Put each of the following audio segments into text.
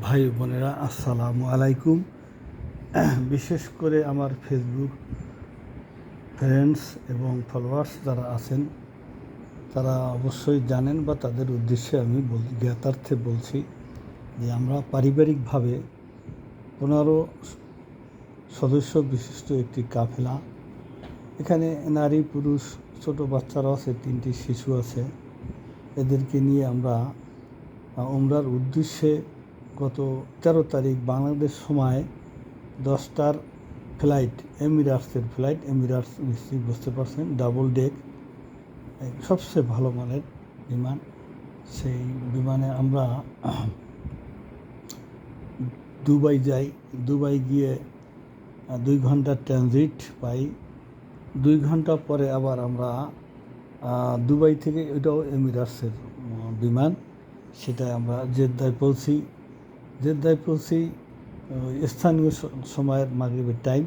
ভাই বোনেরা, আসসালামু আলাইকুম। বিশেষ করে আমার ফেসবুক ফ্রেন্ডস এবং ফলোয়ার্স যারা আছেন তারা অবশ্যই জানেন, বা তাদের উদ্দেশ্যে আমি জ্ঞাতার্থে বলছি যে আমরা পারিবারিকভাবে 15 সদস্য বিশিষ্ট একটি কাফেলা, এখানে নারী পুরুষ ছোট বাচ্চারা আছে, 3টি শিশু আছে, এদেরকে নিয়ে আমরা উমরার উদ্দেশ্যে গত 13 তারিখ বাংলাদেশ সময় 10টার ফ্লাইট, এমিরাটসের ফ্লাইট, এমিরাটস নিশ্চয়ই বুঝতে পারছেন, ডাবল ডেক, সবচেয়ে ভালো মানের বিমান। সেই বিমানে আমরা দুবাই যাই। দুবাই গিয়ে 2 ঘন্টার ট্রানজিট পাই। 2 ঘন্টা পরে আবার আমরা দুবাই থেকে, এটাও এমিরাটসের বিমান, সেটা আমরা জেদ্দায় পৌঁছি স্থানীয় সময়ের মাগরিবের টাইম।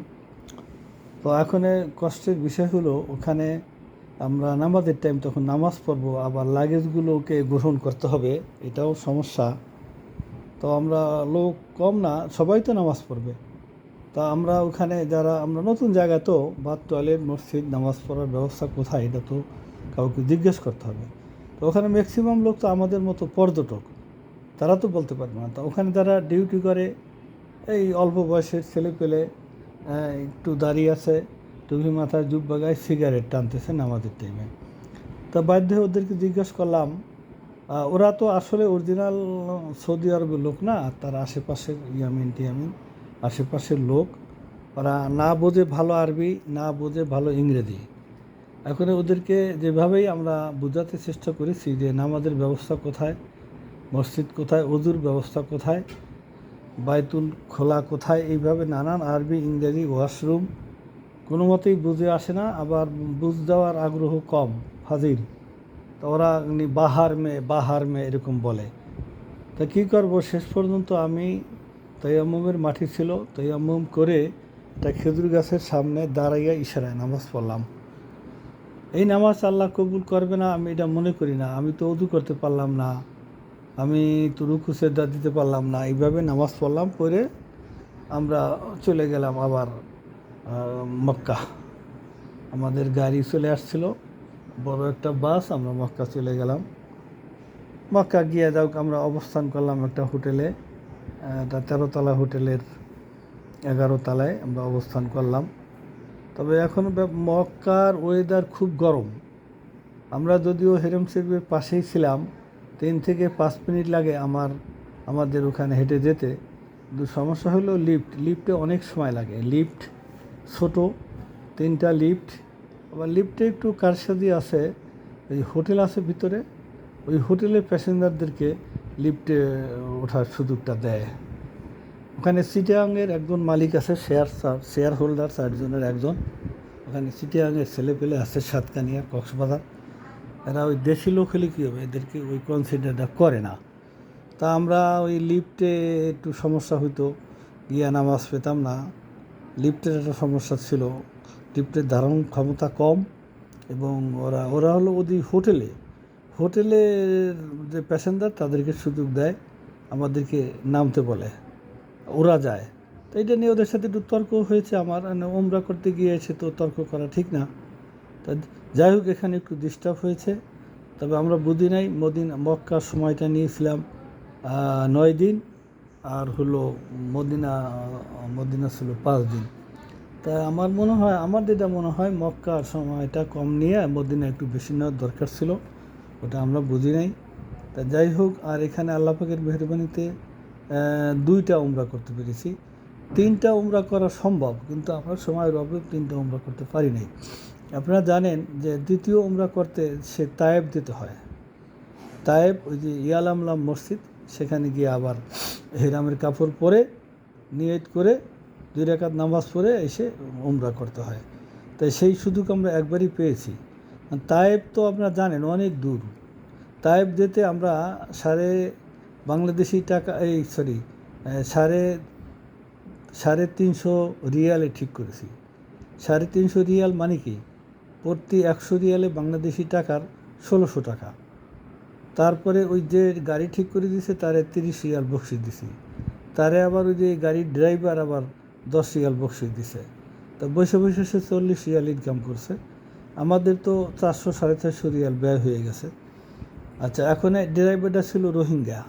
তো এখন কষ্টের বিষয় হলো, ওখানে আমরা নামাজের টাইম, তখন নামাজ পড়বো, আবার লাগেজগুলোকে গ্রহণ করতে হবে, এটাও সমস্যা। তো আমরা লোক কম না, সবাই তো নামাজ পড়বে। তা আমরা ওখানে যারা, আমরা নতুন জায়গা, তো বাথ, টয়লেট, মসজিদ, নামাজ পড়ার ব্যবস্থা কোথায়, এটা তো কাউকে জিজ্ঞেস করতে হবে। তো ওখানে ম্যাক্সিমাম লোক তো আমাদের মতো পর্যটক, তারা তো বলতে পারবে না। তো ওখানে যারা ডিউটি করে, এই অল্প বয়সের ছেলে পেলে একটু দাঁড়িয়ে আছে, টুপি মাথায়, জুব্বা গায়ে, সিগারেট টানতেছে নামাজের টাইমে। তা বাধ্য হয়ে ওদেরকে জিজ্ঞেস করলাম, ওরা তো আসলে অরিজিনাল সৌদি আরবের লোক না, তার আশেপাশের টিয়ামিন আশেপাশের লোক। ওরা না বোঝে ভালো আরবি, না বোঝে ভালো ইংরেজি। এখন ওদেরকে যেভাবেই আমরা বোঝাতে চেষ্টা করেছি যে নামাজের ব্যবস্থা কোথায়, মসজিদ কোথায়, ওযুর ব্যবস্থা কোথায়, বাইতুল খোলা কোথায়, এইভাবে নানান আরবি ইংরেজি, ওয়াশরুম, কোনো মতেই বুঝে আসে না। আবার বুঝ দেওয়ার আগ্রহ কম, ফাজিল। তো ওরা বাহার মে এরকম বলে। তা কী করবো, শেষ পর্যন্ত আমি, তায়াম্মুমের মাটি ছিল, তায়াম্মুম করে একটা খেজুর গাছের সামনে দাঁড়াইয়া ইশারায় নামাজ পড়লাম। এই নামাজ আল্লাহ কবুল করবে না আমি এটা মনে করি না। আমি তো ওযু করতে পারলাম না, আমি তো রুকু সেজদা দিতে পারলাম না। এইভাবে নামাজ পড়লাম, পরে আমরা চলে গেলাম আবার মক্কা। আমাদের গাড়ি চলে আসছিল, বড় একটা বাস, আমরা মক্কা চলে গেলাম। মক্কা গিয়ে যাওক আমরা অবস্থান করলাম একটা হোটেলে, একটা 13 তলা হোটেলের 11 তলায় আমরা অবস্থান করলাম। তবে এখন মক্কার ওয়েদার খুব গরম। আমরা যদিও হেরেম শরীফের পাশেই ছিলাম, 3 থেকে 5 মিনিট লাগে আমাদের ওখানে হেঁটে যেতে। কিন্তু সমস্যা হলো লিফটে অনেক সময় লাগে। লিফট ছোট, 3টা লিফট, আবার লিফটে একটু কারসাজি আছে। এই হোটেল আছে ভিতরে, ওই হোটেলের প্যাসেঞ্জারদেরকে লিফটে ওঠার সুযোগটা দেয়। ওখানে চিটাগাংয়ের একজন মালিক আছে, শেয়ার হোল্ডার 4 জনের একজন। ওখানে চিটাগাংয়ের ছেলে পেলে আছে, সাতকানিয়া, কক্সবাজার। এরা ওই দেশি লোক হলে কী হবে, এদেরকে ওই কনসিডারটা করে না। তা আমরা ওই লিফটে একটু সমস্যা হইতো, গিয়া নামাজ পেতাম না। লিফটের একটা সমস্যা ছিল, লিফটের ধারণ ক্ষমতা কম, এবং ওরা হলো ওই হোটেলের যে প্যাসেঞ্জার তাদেরকে সুযোগ দেয়, আমাদেরকে নামতে বলে, ওরা যায়। তো এটা নিয়ে ওদের সাথে একটু তর্ক হয়েছে আমার। ওমরা করতে গিয়েছে, তো তর্ক করা ঠিক না। তা যাই হোক, এখানে একটু ডিস্টার্ব হয়েছে। তবে আমরা বুঝি নাই, মক্কার সময়টা নিয়েছিলাম 9 দিন, আর হলো মদিনা ছিল 5 দিন। তা আমার যেটা মনে হয় মক্কার সময়টা কম নিয়ে মদিনা একটু বেশি নেওয়ার দরকার ছিল, ওটা আমরা বুঝি নাই। তা যাই হোক, আর এখানে আল্লাহ পাকের মেহরবানিতে 2টা উমরা করতে পেরেছি। 3টা উমরা করা সম্ভব, কিন্তু আমরা সময়ের অভাবে 3টা উমরা করতে পারি নাই। আপনারা জানেন যে দ্বিতীয় উমরা করতে সে তায়েব যেতে হয়। তায়েব, ওই যে ইয়ালামলাম মসজিদ, সেখানে গিয়ে আবার হেরামের কাপড় পরে নিয়ত করে 2 রাকাত নামাজ পড়ে এসে উমরা করতে হয়। তাই সেই সুযোগ আমরা একবারই পেয়েছি। তায়েব তো আপনারা জানেন অনেক দূর। তায়েব যেতে আমরা বাংলাদেশি টাকা, সাড়ে 300 রিয়ালে ঠিক করেছি। 350 রিয়াল মানে কি, প্রতি 100 রিয়ালে বাংলাদেশি টাকার 1600 টাকা। তারপরে ওই যে গাড়ি ঠিক করে দিয়েছে তারে 30 রিয়াল বকশিশ দিছি। তারে আবার ওই যে গাড়ির ড্রাইভার আবার 10 রিয়াল বকশিশ দিছে। তো বসে বসে সে 40 রিয়াল ইনকাম করছে। আমাদের তো 400 450 রিয়াল ব্যয় হয়ে গেছে। আচ্ছা, এখন এই ড্রাইভারটা ছিল রোহিঙ্গা।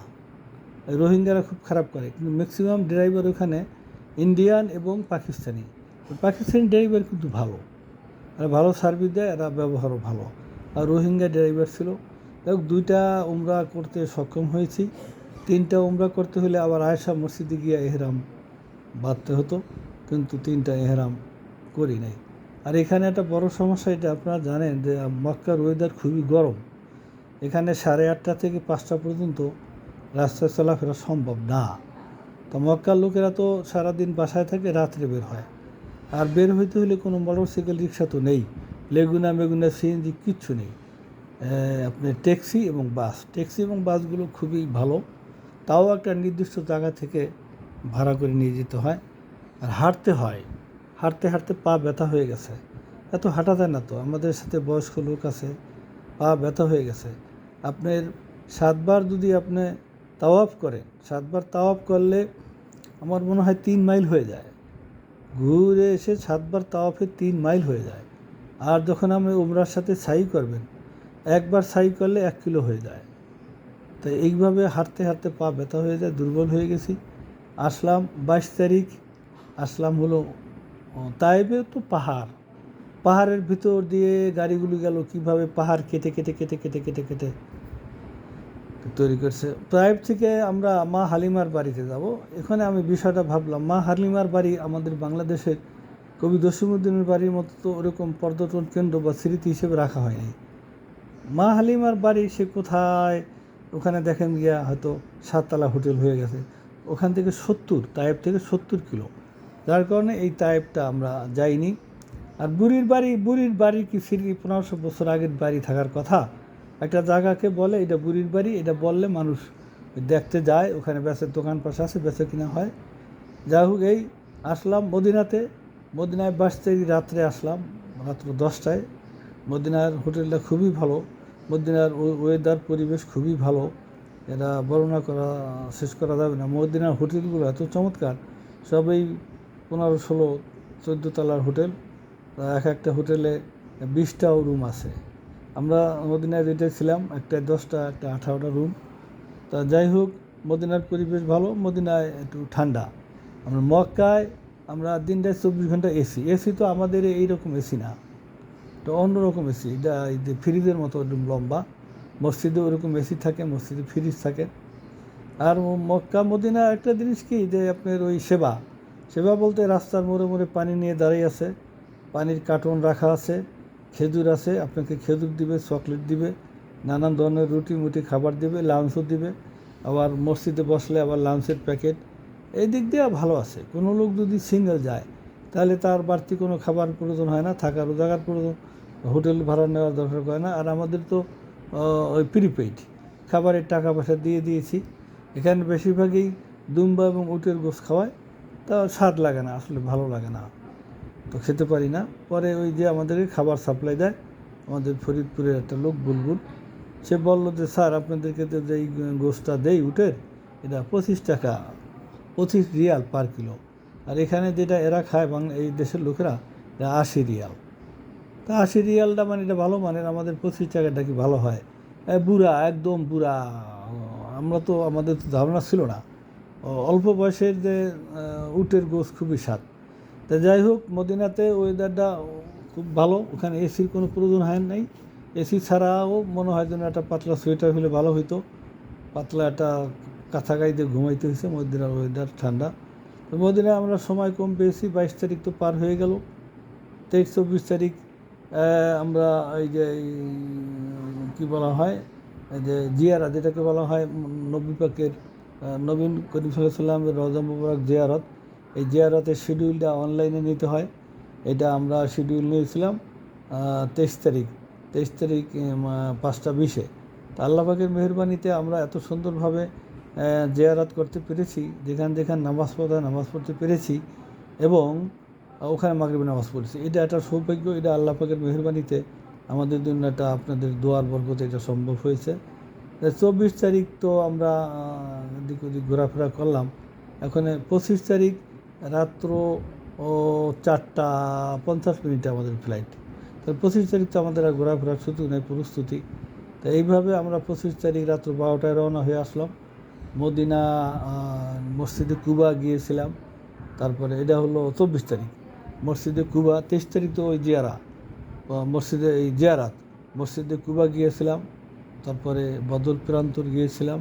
রোহিঙ্গারা খুব খারাপ করে, কিন্তু ম্যাক্সিমাম ড্রাইভার ওখানে ইন্ডিয়ান এবং পাকিস্তানি। পাকিস্তানি ড্রাইভার কিন্তু ভালো, এরা ভালো সার্ভিস দেয়, এরা ব্যবহারও ভালো। আর রোহিঙ্গা ড্রাইভার ছিল। এবং 2টা উমরা করতে সক্ষম হয়েছি। 3টা উমরা করতে হলে আবার আয়েশা মসজিদে গিয়ে এহরাম বাঁধতে হতো, কিন্তু 3টা এহরাম করি নাই। আর এখানে একটা বড় সমস্যা, এটা আপনারা জানেন যে মক্কার ওয়েদার খুবই গরম। এখানে 8:30 থেকে 5টা পর্যন্ত রাস্তায় চলাফেরা সম্ভব না। তো মক্কার লোকেরা তো সারাদিন বাসায় থাকে, রাত্রে বের হয়। আর বের হইতে হলে কোনো মোটরসাইকেল রিক্সা তো নেই, লেগুনা মেগুনা সিএনজি কিচ্ছু নেই। আপনার ট্যাক্সি এবং বাসগুলো খুবই ভালো, তাও একটা নির্দিষ্ট জায়গা থেকে ভাড়া করে নিয়ে যেতে হয়। আর হাঁটতে হয়, হাঁটতে হাঁটতে পা ব্যথা হয়ে গেছে। এত হাঁটা যায় না তো, আমাদের সাথে বয়স্ক লোক আছে, পা ব্যথা হয়ে গেছে। আপনার 7বার যদি আপনি তাওয়াফ করেন, 7বার তাওয়াফ করলে আমার মনে হয় 3 মাইল হয়ে যায়। ঘুরে এসে 7বার তাওয়াফে 3 মাইল হয়ে যায়। আর যখন আপনি উমরার সাথে সাই করবেন, একবার সাই করলে 1 কিলো হয়ে যায়। তো এইভাবে হাঁটতে হাঁটতে পা ব্যথা হয়ে যায়, দুর্বল হয়ে গেছি। আসলাম 22 তারিখ, আসলাম হলো তাইবে। তো পাহাড়ের ভিতর দিয়ে গাড়িগুলি গেল, কীভাবে পাহাড় কেটে কেটে কেটে কেটে কেটে কেটে তৈরি করছে। তাইব থেকে আমরা মা হালিমার বাড়িতে যাব। এখানে আমি বিষয়টা ভাবলাম, মা হালিমার বাড়ি আমাদের বাংলাদেশের কবি জসিমউদ্দিনের বাড়ির মতো তো ওরকম পর্যটন কেন্দ্র বা স্মৃতি হিসেবে রাখা হয়নি। মা হালিমার বাড়ি সে কোথায়, ওখানে দেখেন গিয়া হয়তো 7তলা হোটেল হয়ে গেছে। ওখান থেকে তাইব থেকে 70 কিলো, যার কারণে এই তাইবটা আমরা যাইনি। আর বুড়ির বাড়ি কি 1500 বছর আগের বাড়ি থাকার কথা। একটা জায়গাকে বলে এটা বুড়ির বাড়ি, এটা বললে মানুষ দেখতে যায়, ওখানে বেচের দোকান পাশে আছে, বেচে কিনা হয়। যাই হোক, এই আসলাম মদিনায় 22 তারিখ রাত্রে আসলাম, রাত্র 10টায়। মদিনার হোটেলটা খুবই ভালো, মদিনার ওয়েদার পরিবেশ খুবই ভালো, এটা বর্ণনা করা শেষ করা যাবে না। মদিনার হোটেলগুলো এত চমৎকার, সবই 15, 16, 14 তলার হোটেল। একটা হোটেলে 20টাও রুম আছে। আমরা মদিনায় যেটা ছিলাম, একটা 10টা, একটা 18টা রুম। তা যাই হোক, মদিনার পরিবেশ ভালো, মদিনায় একটু ঠান্ডা। আমরা মক্কায় আমরা দিনটায় 24 ঘন্টা এসি তো আমাদের এইরকম এসি না, তো অন্যরকম এসি, এটা এই যে ফ্রিজের মতো একদম লম্বা। মসজিদে ওরকম এসি থাকে, মসজিদে ফ্রিজ থাকে। আর মক্কা মদিনা একটা জিনিস কি, যে আপনার ওই সেবা বলতে রাস্তার মোড়ে মোড়ে পানি নিয়ে দাঁড়িয়ে আছে, পানির কার্টন রাখা আছে, খেজুর আছে, আপনাকে খেজুর দিবে, চকলেট দিবে, নানান ধরনের রুটি মুটি খাবার দিবে, লাঞ্চও দিবে। আবার মসজিদে বসলে আবার লাঞ্চের প্যাকেট। এই দিক দিয়ে ভালো আছে। কোনো লোক যদি সিঙ্গেল যায় তাহলে তার বাড়তি কোনো খাবার প্রয়োজন হয় না, থাকারও জায়গার প্রয়োজন, হোটেল ভাড়া নেওয়ার দরকার হয় না। আর আমাদের তো ওই প্রিপেইড খাবারের টাকা পয়সা দিয়ে দিয়েছি। এখানে বেশিরভাগই দুম্বা এবং উটের গোশ খাওয়ায়, তা স্বাদ লাগে না, আসলে ভালো লাগে না, তো খেতে পারি না। পরে ওই যে আমাদেরকে খাবার সাপ্লাই দেয় আমাদের ফরিদপুরের একটা লোক বুলবুল, সে বললো যে স্যার আপনাদেরকে তো যেই গোশটা দেই উটের, এটা 25 টাকা, 25 রিয়াল পার কিলো। আর এখানে যেটা এরা খায় এই দেশের লোকেরা, এটা 80 রিয়াল। তা 80 রিয়ালটা মানে এটা ভালো মানের, আমাদের 25 টাকাটা কি ভালো হয়? বুড়া, একদম বুড়া। আমাদের তো ধারণা ছিল না, অল্প বয়সের যে উটের গোশ খুবই স্বাদ। তা যাই হোক, মদিনাতে ওয়েদারটা খুব ভালো, ওখানে এসির কোনো প্রয়োজন হয় নাই। এসি ছাড়াও মনে হয় যেন একটা পাতলা সোয়েটার হলে ভালো হইতো, পাতলা একটা কাঁথা গাইতে ঘুমাইতে হয়েছে। মদিনার ওয়েদার ঠান্ডা। তো মদিনায় আমরা সময় কম পেয়েছি, 22 তারিখ তো পার হয়ে গেল। 23, 24 তারিখ আমরা এই যে কী বলা হয়, এই যে জিয়ারত, যেটাকে বলা হয় নবী পাকের নবীন করিম সাল্লাল্লাহু আলাইহি ওয়াসাল্লামের রওজা মুবারক জিয়ারত। এই জিয়ারতের শিডিউলটা অনলাইনে নিতে হয়, এটা আমরা শিডিউল নিয়েছিলাম 23 তারিখ 5টা 20-এ। তা আল্লাহ পাকের মেহেরবানিতে আমরা এত সুন্দরভাবে জিয়ারত করতে পেরেছি, যেখানে নামাজ পড়তে পেরেছি, এবং ওখানে মাগরিবের নামাজ পড়েছি। এটা একটা সৌভাগ্য, এটা আল্লাহ পাকের মেহেরবানিতে আমাদের জন্য, এটা আপনাদের দোয়ার বরকতে এটা সম্ভব হয়েছে। 24 তারিখ তো আমরা এদিক ওদিক ঘোরাফেরা করলাম। এখন 25 তারিখ রাত্র 4:50 আমাদের ফ্লাইট। তো 25 তারিখ তো আমাদের আর ঘোরাফেরার সুযোগ নেই, প্রস্তুতি। তো এইভাবে আমরা 25 তারিখ রাত্র 12টায় রওনা হয়ে আসলাম। মদিনা মসজিদে কুবা গিয়েছিলাম। তারপরে এটা হলো 24 তারিখ মসজিদে কুবা। 23 তারিখ তো ওই মসজিদে এই জিয়ারাত মসজিদে কুবা গিয়েছিলাম। তারপরে বদর প্রান্তর গিয়েছিলাম।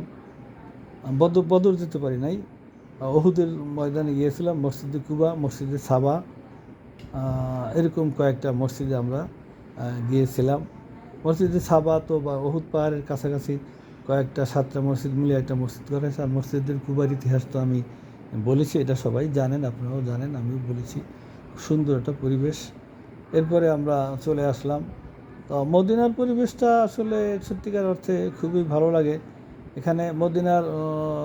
বদর যেতে পারি নাই, ওহুদের ময়দানে গিয়েছিলাম, মসজিদে কুবা, মসজিদে সাবা, এরকম কয়েকটা মসজিদে আমরা গিয়েছিলাম। মসজিদে সাবা তো বা ওহুদ পাহাড়ের কাছাকাছি কয়েকটা 7টা মসজিদ মিলে একটা মসজিদ করা হয়েছে। আর মসজিদের কুবার ইতিহাস তো আমি বলেছি, এটা সবাই জানেন, আপনারাও জানেন, আমিও বলেছি। সুন্দর একটা পরিবেশ। এরপরে আমরা চলে আসলাম। তো মদিনার পরিবেশটা আসলে সত্যিকার অর্থে খুবই ভালো লাগে। এখানে মদিনার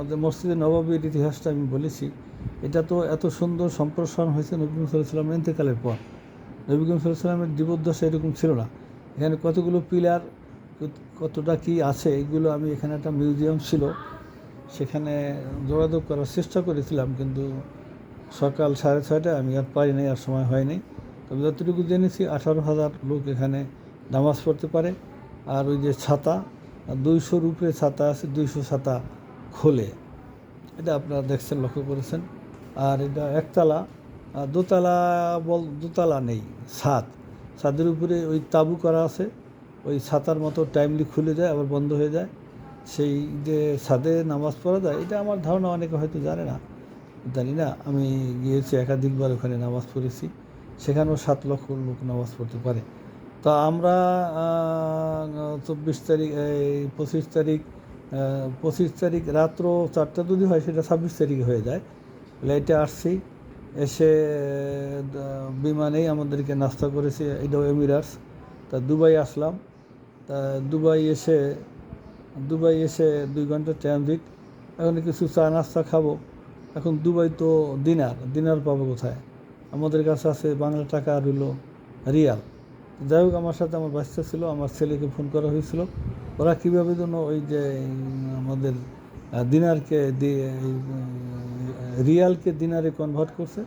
যে মসজিদে নববীর ইতিহাসটা আমি বলেছি, এটা তো এত সুন্দর সম্প্রসারণ হয়েছে নবী করিম সাল্লাল্লাহু আলাইহি ওয়াসাল্লামের ইন্তেকালের পর। নবী করিম সাল্লাল্লাহু আলাইহি ওয়াসাল্লামের জীবদ্দশা এরকম ছিল না। এখানে কতগুলো পিলার, কতটা কি আছে, এগুলো আমি এখানে একটা মিউজিয়াম ছিল, সেখানে যোগাযোগ করার চেষ্টা করেছিলাম, কিন্তু সকাল 6:30টায় আমি আর পারি নাই, আর সময় হয়নি। তবে যতটুকু জেনেছি 18,000 লোক এখানে নামাজ পড়তে পারে। আর ওই যে ছাতা, 200-র উপরে ছাতা আছে, 200 ছাতা খোলে, এটা আপনারা দেখছেন, লক্ষ্য করেছেন। আর এটা একতলা, দোতলা নেই, ছাদের উপরে ওই তাঁবু করা আছে, ওই ছাতার মতো টাইমলি খুলে যায় আবার বন্ধ হয়ে যায়। সেই যে ছাদে নামাজ পড়া যায়, এটা আমার ধারণা অনেকে হয়তো জানি না। আমি গিয়েছি একাধিকবার, ওখানে নামাজ পড়েছি। সেখানেও 7 লক্ষ লোক নামাজ পড়তে পারে। তো আমরা 24 তারিখ, এই 25 তারিখ রাত্র 4টা যদি হয়, সেটা 26 তারিখে হয়ে যায়। ফ্লাইটে আসছি, এসে বিমানেই আমাদেরকে নাস্তা করেছে, এটাও এমিরাটস। তা দুবাই আসলাম। তা দুবাই এসে 2 ঘন্টা ট্রানজিট। এখন কিছু চা নাস্তা খাবো। এখন দুবাই তো দিনার পাবো কোথায়? আমাদের কাছে আছে বাংলা টাকা আর হলো রিয়াল। যাই হোক, আমার সাথে আমার বাচ্চা ছিল, আমার ছেলেকে ফোন করা হয়েছিল। ওরা কীভাবে যেন ওই যে আমাদের দিনারকে রিয়ালকে দিনারে কনভার্ট করছে।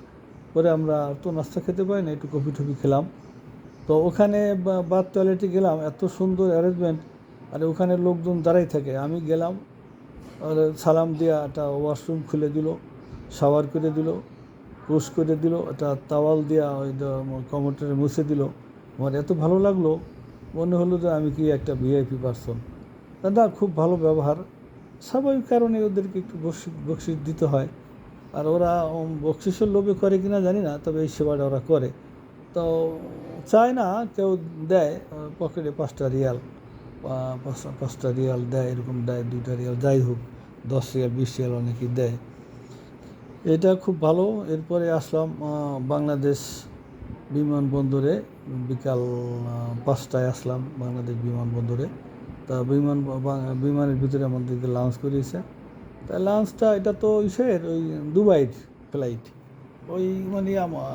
পরে আমরা তো নাস্তা খেতে পারি না, একটু কফি টফি খেলাম। তো ওখানে বাথ টয়লেটে গেলাম, এত সুন্দর অ্যারেঞ্জমেন্ট। আর ওখানে লোকজন দাঁড়াই থাকে। আমি গেলাম, আর সালাম দিয়া একটা ওয়াশরুম খুলে দিল, শাওয়ার করে দিল, পুশ করে দিল, একটা তাওয়াল দিয়া ওই কমোডটারে মুছে দিল। আমার এত ভালো লাগলো, মনে হলো যে আমি কি একটা ভিআইপি পার্সন। দাদা খুব ভালো ব্যবহার। স্বাভাবিক কারণে ওদেরকে একটু বকশিস দিতে হয়। আর ওরা বকশিসের লোভে করে কিনা জানি না, তবে এই সেবাটা ওরা করে। তো চায় না কেউ দেয়, পকেটে 5টা রিয়াল, 5টা রিয়াল দেয়, এরকম দেয়, 2টা রিয়াল, যাই হোক 10 রিয়াল 20 রিয়াল অনেকেই দেয়। এটা খুব ভালো। এরপরে আসলাম বাংলাদেশ বিমানবন্দরে। বিকাল 5টায় আসলাম বাংলাদেশ বিমানবন্দরে। তা বিমানের ভিতরে আমাদেরকে লাঞ্চ করিয়েছে। তা লাঞ্চটা, এটা তো ওই দুবাইয়ের ফ্লাইট, ওই মানে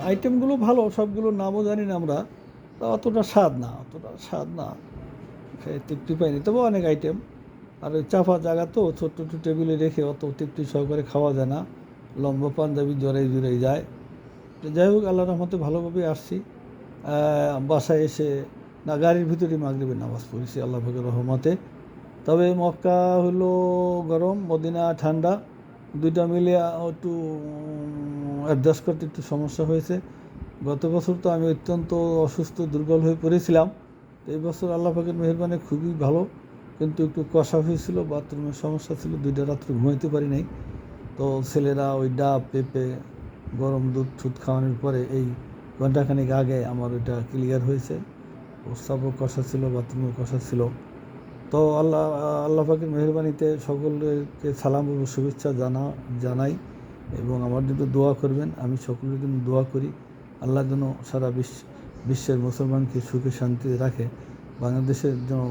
আইটেমগুলো ভালো, সবগুলোর নামও জানি না আমরা। তা অতটা স্বাদ না, তৃপ্তি পাইনি, তবে অনেক আইটেম। আর ওই চাপা জায়গা তো, ছোট্ট ছোট্ট টেবিলে রেখে অত তৃপ্তি সহকারে খাওয়া যায় না, লম্বা পাঞ্জাবি জড়াই যায়। তো যাই হোক, আল্লাহর রহমতে ভালোভাবে আসছি। বাসায় এসে গাড়ির ভিতরে মাগরিবের নামাজ পড়েছি আল্লাহ পাকের রহমতে। তবে মক্কা হলো গরম, মদিনা ঠান্ডা, দুইটা মিলে একটু অ্যাডজাস্ট করতে একটু সমস্যা হয়েছে। গত বছর তো আমি অত্যন্ত অসুস্থ, দুর্বল হয়ে পড়েছিলাম। তো এই বছর আল্লাহ পাকের মেহেরবানি খুবই ভালো, কিন্তু একটু কষা হয়েছিল, বাথরুমের সমস্যা ছিল, 2টা রাত্রে ঘুমাইতে পারি নাই। তো ছেলেরা ওই ডাব, পেঁপে, গরম দুধ খাওয়ানোর পরে এই ঘন্টাখানিক আগে আমার ওইটা ক্লিয়ার হয়েছে। প্রস্রাবও কষা ছিল, বাথরুমও কষা ছিল। তো আল্লাহ পাকের মেহেরবানিতে সকলকে সালাম ও শুভেচ্ছা জানাই, এবং আমার জন্য দোয়া করবেন। আমি সকলের জন্য দোয়া করি, আল্লাহ যেন সারা বিশ্বের মুসলমানকে সুখে শান্তিতে রাখে। বাংলাদেশের যেন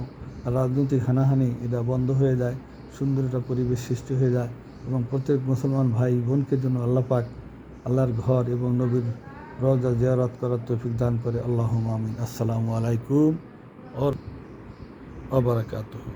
রাজনৈতিক হানাহানি এটা বন্ধ হয়ে যায়, সুন্দর একটা পরিবেশ সৃষ্টি হয়ে যায়, এবং প্রত্যেক মুসলমান ভাই বোনকে জন্য আল্লাহ পাক আল্লাহর ঘর এবং নবীর রওজা জিয়ারত করার তৌফিক দান করে। আল্লাহুম্মা আমিন। আসসালামু আলাইকুম ওয়া বারাকাতুহু।